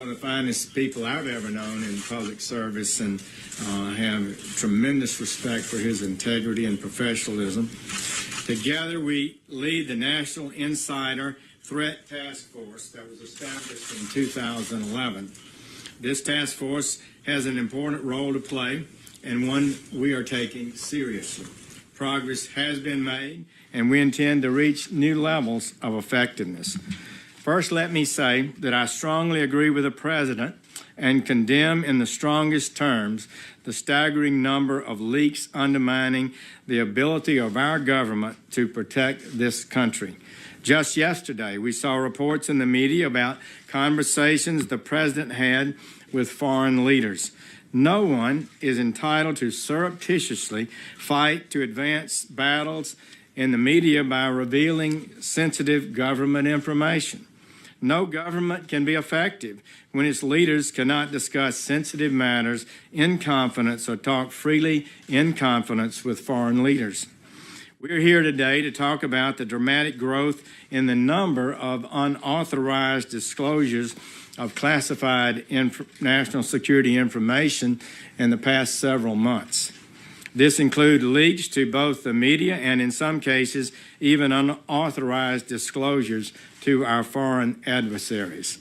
One of the finest people I've ever known in public service, and I have tremendous respect for his integrity and professionalism. Together, we lead the National Insider Threat Task Force that was established in 2011. This task force has an important role to play and one we are taking seriously. Progress has been made, and we intend to reach new levels of effectiveness. First, let me say that I strongly agree with the President and condemn in the strongest terms the staggering number of leaks undermining the ability of our government to protect this country. Just yesterday, we saw reports in the media about conversations the President had with foreign leaders. No one is entitled to surreptitiously fight to advance battles in the media by revealing sensitive government information. No government can be effective when its leaders cannot discuss sensitive matters in confidence or talk freely in confidence with foreign leaders. We're here today to talk about the dramatic growth in the number of unauthorized disclosures of classified national security information in the past several months. This includes leaks to both the media and, in some cases, even unauthorized disclosures to our foreign adversaries.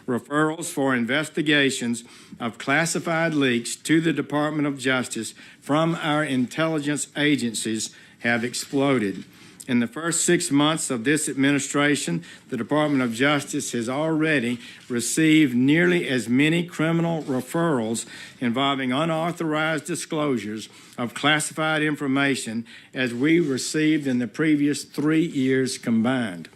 Referrals for investigations of classified leaks to the Department of Justice from our intelligence agencies have exploded. In the first 6 months of this administration, the Department of Justice has already received nearly as many criminal referrals involving unauthorized disclosures of classified information as we received in the previous 3 years combined.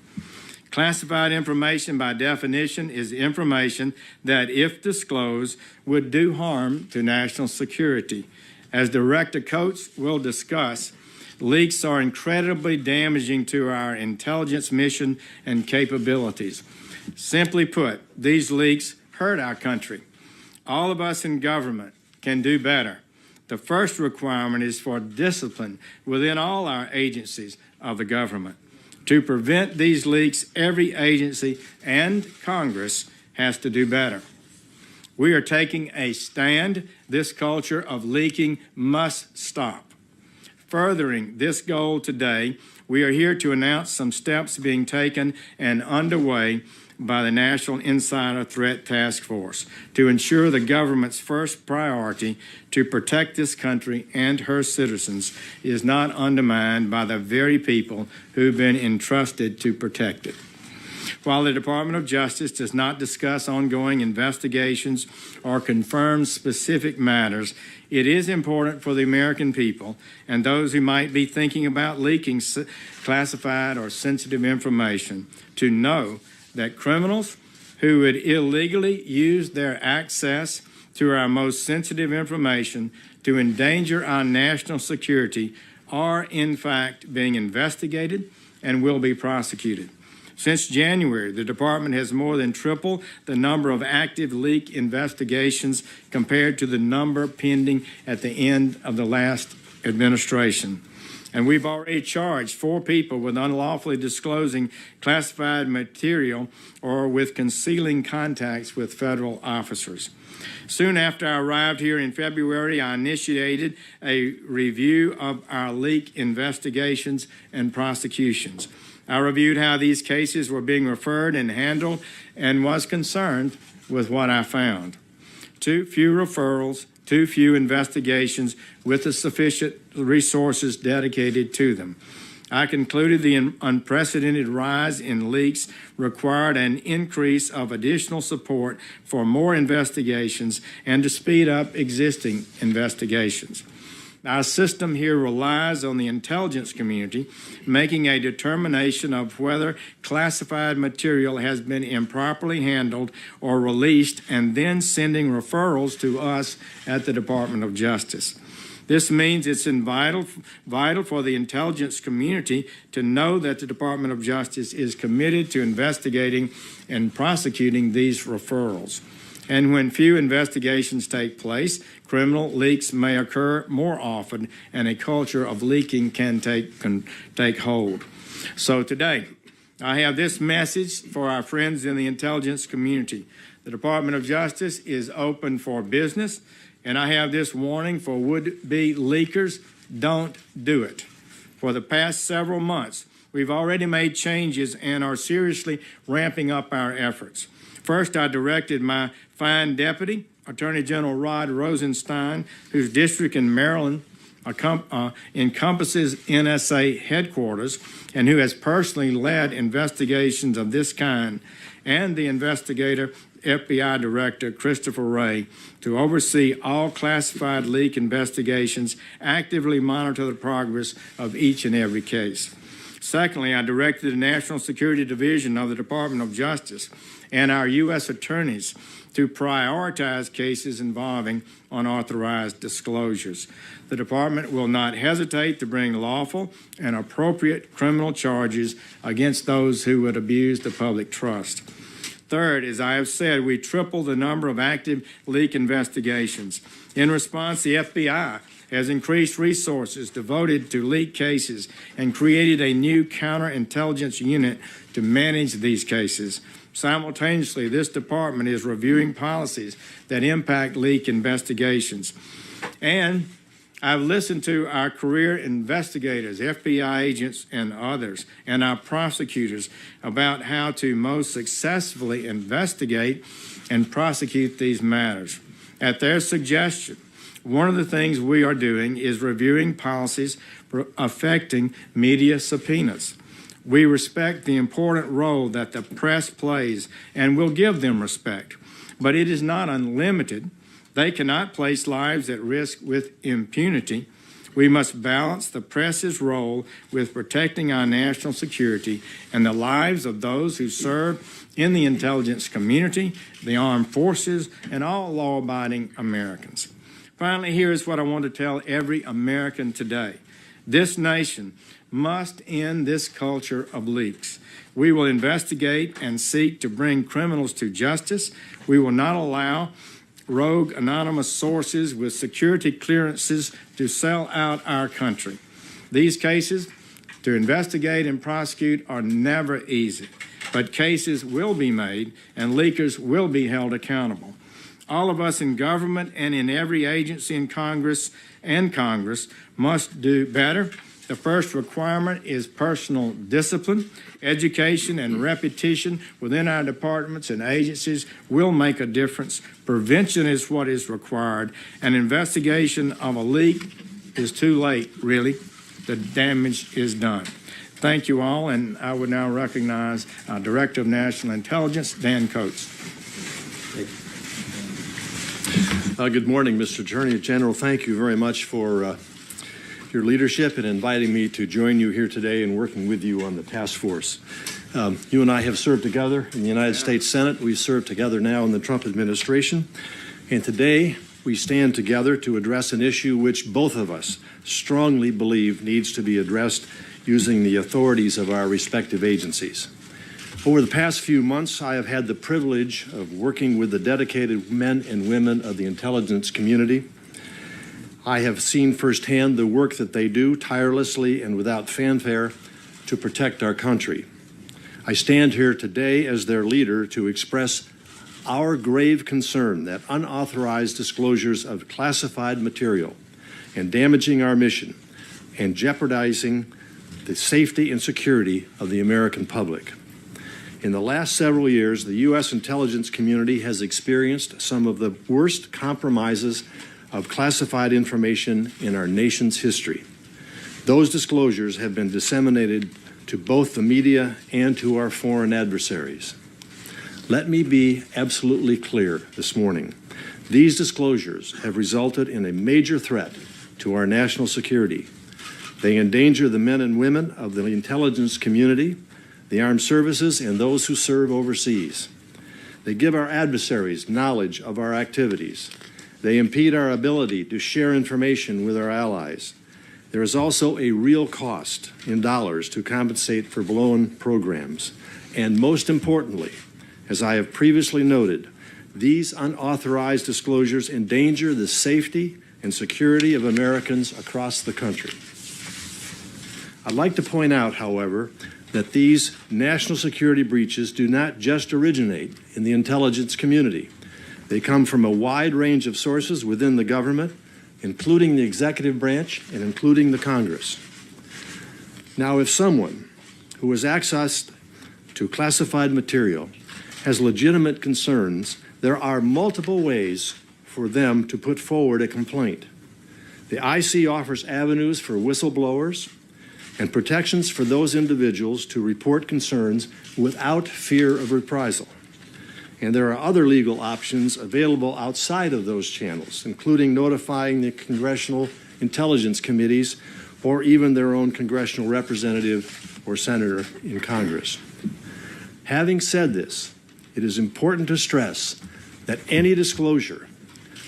Classified information, by definition, is information that, if disclosed, would do harm to national security. As Director Coates will discuss, leaks are incredibly damaging to our intelligence mission and capabilities. Simply put, these leaks hurt our country. All of us in government can do better. The first requirement is for discipline within all our agencies of the government. To prevent these leaks, every agency and Congress has to do better. We are taking a stand. This culture of leaking must stop. Furthering this goal today, we are here to announce some steps being taken and underway by the National Insider Threat Task Force to ensure the government's first priority to protect this country and her citizens is not undermined by the very people who've been entrusted to protect it. While the Department of Justice does not discuss ongoing investigations or confirm specific matters, it is important for the American people and those who might be thinking about leaking classified or sensitive information to know that criminals who would illegally use their access to our most sensitive information to endanger our national security are, in fact, being investigated and will be prosecuted. Since January, the department has more than tripled the number of active leak investigations compared to the number pending at the end of the last administration. And we've already charged 4 people with unlawfully disclosing classified material or with concealing contacts with federal officers. Soon after I arrived here in February, I initiated a review of our leak investigations and prosecutions. I reviewed how these cases were being referred and handled and was concerned with what I found. Too few referrals, too few investigations with the sufficient resources dedicated to them. I concluded the unprecedented rise in leaks required an increase of additional support for more investigations and to speed up existing investigations. Our system here relies on the intelligence community making a determination of whether classified material has been improperly handled or released and then sending referrals to us at the Department of Justice. This means it's vital for the intelligence community to know that the Department of Justice is committed to investigating and prosecuting these referrals. And when few investigations take place, criminal leaks may occur more often, and a culture of leaking can take hold. So today, I have this message for our friends in the intelligence community. The Department of Justice is open for business, and I have this warning for would-be leakers: don't do it. For the past several months, we've already made changes and are seriously ramping up our efforts. First, I directed my fine deputy, Attorney General Rod Rosenstein, whose district in Maryland encompasses NSA headquarters and who has personally led investigations of this kind, and the investigator FBI Director Christopher Wray, to oversee all classified leak investigations, actively monitor the progress of each and every case. Secondly, I directed the National Security Division of the Department of Justice and our U.S. attorneys to prioritize cases involving unauthorized disclosures. The department will not hesitate to bring lawful and appropriate criminal charges against those who would abuse the public trust. Third, as I have said, we tripled the number of active leak investigations. In response, the FBI has increased resources devoted to leak cases and created a new counterintelligence unit to manage these cases. Simultaneously, this department is reviewing policies that impact leak investigations. And I've listened to our career investigators, FBI agents, and others, and our prosecutors about how to most successfully investigate and prosecute these matters. At their suggestion, one of the things we are doing is reviewing policies affecting media subpoenas. We respect the important role that the press plays and will give them respect, but it is not unlimited. They cannot place lives at risk with impunity. We must balance the press's role with protecting our national security and the lives of those who serve in the intelligence community, the armed forces, and all law-abiding Americans. Finally, here is what I want to tell every American today. This nation must end this culture of leaks. We will investigate and seek to bring criminals to justice. We will not allow rogue anonymous sources with security clearances to sell out our country. These cases to investigate and prosecute are never easy, but cases will be made and leakers will be held accountable. All of us in government and in every agency in Congress must do better. The first requirement is personal discipline. Education and repetition within our departments and agencies will make a difference. Prevention is what is required. An investigation of a leak is too late, really. The damage is done. Thank you all, and I would now recognize our Director of National Intelligence, Dan Coates. Good morning, Mr. Attorney General. Thank you very much for your leadership in inviting me to join you here today and working with you on the task force. You and I have served together in the United States Senate. We serve together now in the Trump administration. And today we stand together to address an issue which both of us strongly believe needs to be addressed using the authorities of our respective agencies. Over the past few months, I have had the privilege of working with the dedicated men and women of the intelligence community. I have seen firsthand the work that they do tirelessly and without fanfare to protect our country. I stand here today as their leader to express our grave concern that unauthorized disclosures of classified material and damaging our mission and jeopardizing the safety and security of the American public. In the last several years, the U.S. intelligence community has experienced some of the worst compromises of classified information in our nation's history. Those disclosures have been disseminated to both the media and to our foreign adversaries. Let me be absolutely clear this morning. These disclosures have resulted in a major threat to our national security. They endanger the men and women of the intelligence community, the armed services, and those who serve overseas. They give our adversaries knowledge of our activities. They impede our ability to share information with our allies. There is also a real cost in dollars to compensate for blown programs. And most importantly, as I have previously noted, these unauthorized disclosures endanger the safety and security of Americans across the country. I'd like to point out, however, that these national security breaches do not just originate in the intelligence community. They come from a wide range of sources within the government, including the executive branch and including the Congress. Now, if someone who has access to classified material has legitimate concerns, there are multiple ways for them to put forward a complaint. The IC offers avenues for whistleblowers and protections for those individuals to report concerns without fear of reprisal. And there are other legal options available outside of those channels, including notifying the congressional intelligence committees or even their own congressional representative or senator in Congress. Having said this, it is important to stress that any disclosure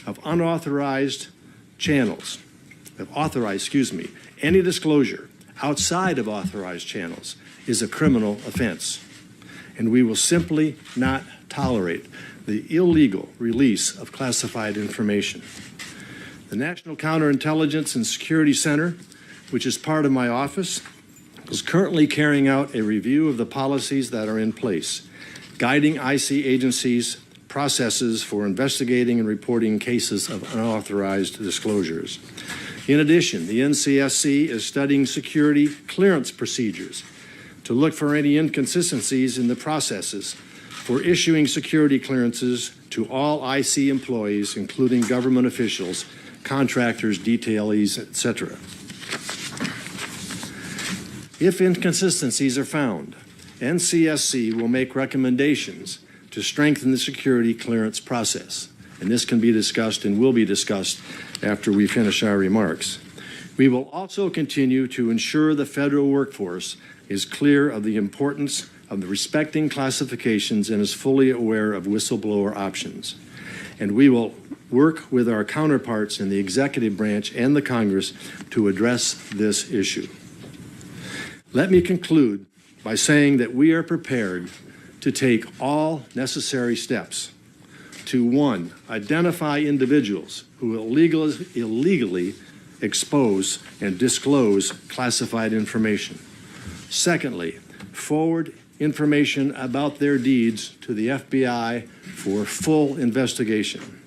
of unauthorized channels, any disclosure outside of authorized channels is a criminal offense, and we will simply not tolerate the illegal release of classified information. The National Counterintelligence and Security Center, which is part of my office, is currently carrying out a review of the policies that are in place, guiding IC agencies' processes for investigating and reporting cases of unauthorized disclosures. In addition, the NCSC is studying security clearance procedures to look for any inconsistencies in the processes for issuing security clearances to all IC employees, including government officials, contractors, detailees, etc. If inconsistencies are found, NCSC will make recommendations to strengthen the security clearance process. And this can be discussed and will be discussed after we finish our remarks. We will also continue to ensure the federal workforce is clear of the importance of the respecting classifications and is fully aware of whistleblower options. And we will work with our counterparts in the executive branch and the Congress to address this issue. Let me conclude by saying that we are prepared to take all necessary steps to, one, identify individuals who illegally expose and disclose classified information. Secondly, forward information about their deeds to the FBI for full investigation.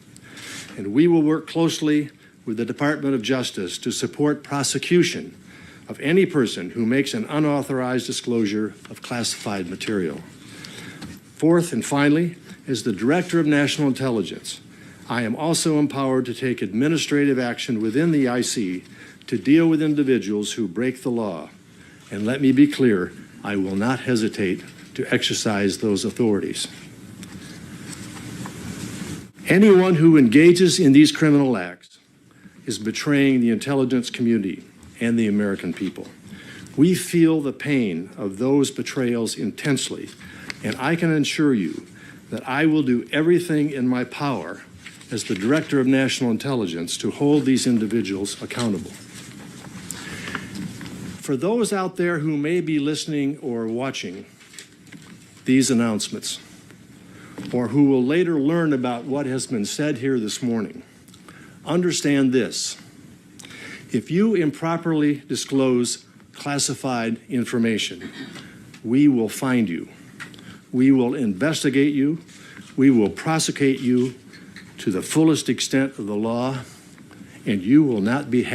And we will work closely with the Department of Justice to support prosecution of any person who makes an unauthorized disclosure of classified material. Fourth and finally, as the Director of National Intelligence, I am also empowered to take administrative action within the IC to deal with individuals who break the law. And let me be clear, I will not hesitate to exercise those authorities. Anyone who engages in these criminal acts is betraying the intelligence community and the American people. We feel the pain of those betrayals intensely, and I can assure you that I will do everything in my power as the Director of National Intelligence to hold these individuals accountable. For those out there who may be listening or watching these announcements, or who will later learn about what has been said here this morning, understand this. If you improperly disclose classified information, we will find you. We will investigate you. We will prosecute you to the fullest extent of the law, and you will not be happy.